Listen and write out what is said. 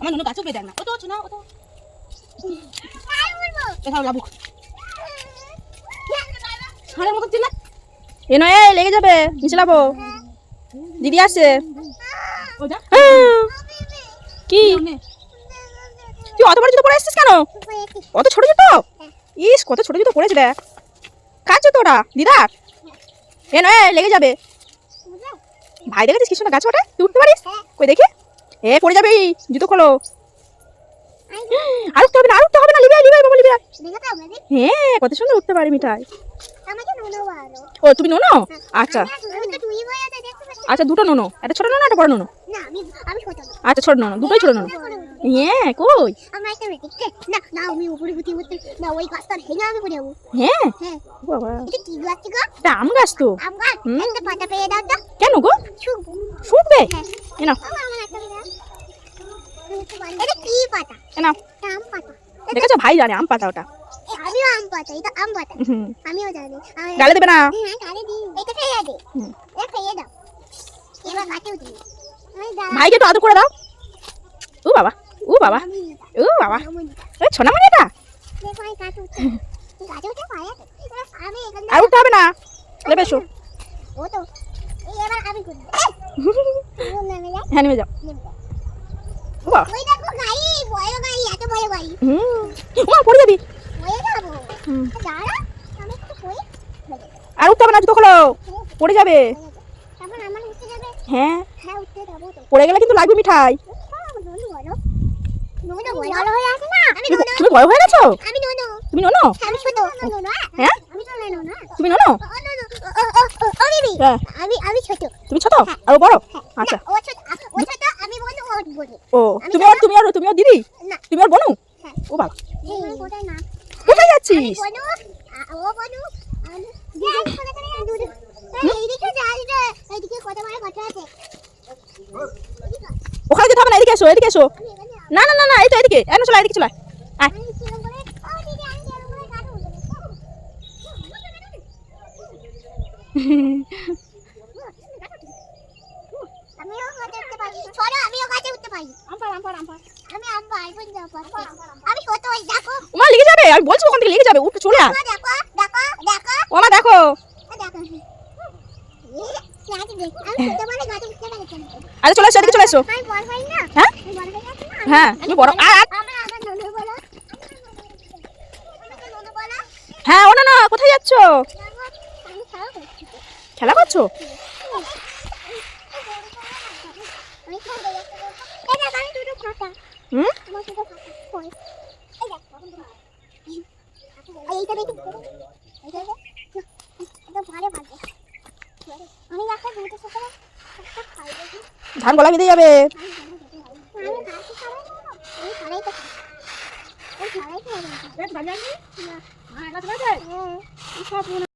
আমার নুনু গাছ উঠবে দেখ না। ও তো শোনা ও তো দেখাও লাবুক হাড়ের মতো চিল্লা। এ নয় লেগে যাবে, নিচে লাবো। দিদি আসছে। ও যা কি তুই অত বড় জুতো পরে এসেছিস কেন? অত ছোট জুতো? ইস কত ছোট জুতো পরেছে দেখ। কার জুতো ওটা? দিদার? এ নয় লেগে যাবে। ভাই দেখেছিস কি সুন্দর গাছ ওঠে, তুই উঠতে পারিস? কই দেখি। এ পড়ে যাবে, জুতো খোলো। আর উঠতে হবে না, আর উঠতে হবে না, লিবে লিবে বাবা লিবে। হ্যাঁ কত সুন্দর উঠতে পারি মিঠাই। ও তুমি নোনো? আচ্ছা আচ্ছা, দুটো নোনো, একটা ছোট নোনো একটা বড় নোনো। আচ্ছা ছোট নোনো, দুটোই ছোট নোনো। হ্যাঁ কই হ্যাঁ বাবা, এটা আম গাছ তো। কেন গো শুকবে? এ নাও এ নাও। দেখেছো ভাই জানে আম পাতা ওটা। আমিও আম পাতা, এটা আম পাতা। আমিও জানি। গালে দেবে না। হ্যাঁ গালে দি। এটা ফেলে দে। এটা ফেলে দাও। এবার গাছেও দি। ভাইকে একটু আদর করে দাও। ও বাবা ও বাবা ও বাবা, এ সোনামণি এটা। দেখো এই গাছ উঠছে। গাছে উঠে পারে। আমি এখানে আর উঠতে হবে না, লেবে এসো। ও তো এবার আমি করি। নেমে যাও। হ্যাঁ নেমে যাও। ও বাবা, ওই দেখো গাড়ি, বড় গাড়ি, এত বড় গাড়ি। ও পড়ে যাবি। হয়ে যাবো। দাঁড়া, আমি একটু কই। আর উঠতে হবে না, জুতো খোলো, পড়ে যাবে। তারপর আমার উঠতে যাবে। হ্যাঁ হ্যাঁ উঠতে যাবো তো। পড়ে গেলে কিন্তু লাগবে মিঠাই। ননু বলো। ননু বড় হয়ে আছে না। আমি ননু। তুমি বড় হয়ে গেছো? আমি ননু। তুমি নোনো? আমি ছোট। ননু। হ্যাঁ আমি ছোট ননু। তুমি নোনো? ও দিদি। হ্যাঁ আমি ছোট। তুমি ছোট আর ও বড়? আচ্ছা ও ছোট, আমি বড়, ও বড়। ও তুমি ওর দিদি? না। তুমি ওর বোনু? হ্যাঁ। ও বাবা, কোথায় না। কোথায় যাচ্ছিস? বনু, ও বনু। আমি কোথায় করে দূরে। এইদিকে যাই না। এইদিকে কত বড় কথা আছে। ওখানে যেতে হবে না, এদিকে এসো এদিকে এসো। না না না না, এই তো এদিকে, এনে চলো এদিকে চলো। আয় আমি ছিলাম বলে, ও দিদি আমি ছিলাম বলে কাটু। আমিও গাছে উঠতে পারি। চলো আমিও গাছে উঠতে পারি। আমি আম পাই কোন যাবো। আমি ছোট হই দেখো। ওমা লেগে যাবে, আমি বলছি ওখান থেকে লেগে যাবে, উঠে চলে আয়। দেখো দেখো দেখো ওমা দেখো। দেখো। আমি ছোট মানে গাছে উঠতে পারি কেন? আরে চলে এসো এদিকে চলে এসো। আমি বড় হই না। হ্যাঁ আমি বড় হয়ে গেছি না। হ্যাঁ তুমি বড়। আমার ননু বলো। আমাকে ননু বলো। হ্যাঁ ও না না, কোথায় যাচ্ছো? আমি খাওয়া করছি। খেলা করছো? আমি খাওয়া করছি। এই দেখ আমি দুটো ফাটা। হুম আমার দুটো ফাটা। কই? এই দেখ। এইটা দেখি। এইটা দেখ। এটা ভালো ভালো। আমি একটা দুটো সাথে একটা খাই দেখি। ধান গলা বেঁধে যাবে। আমি খাচ্ছি খারাই না। আমি খারাই তো খাই। ওই খারাই তো হবে না। পেট ভালো আছে না। হ্যাঁ গাছ আছে হ্যাঁ। সব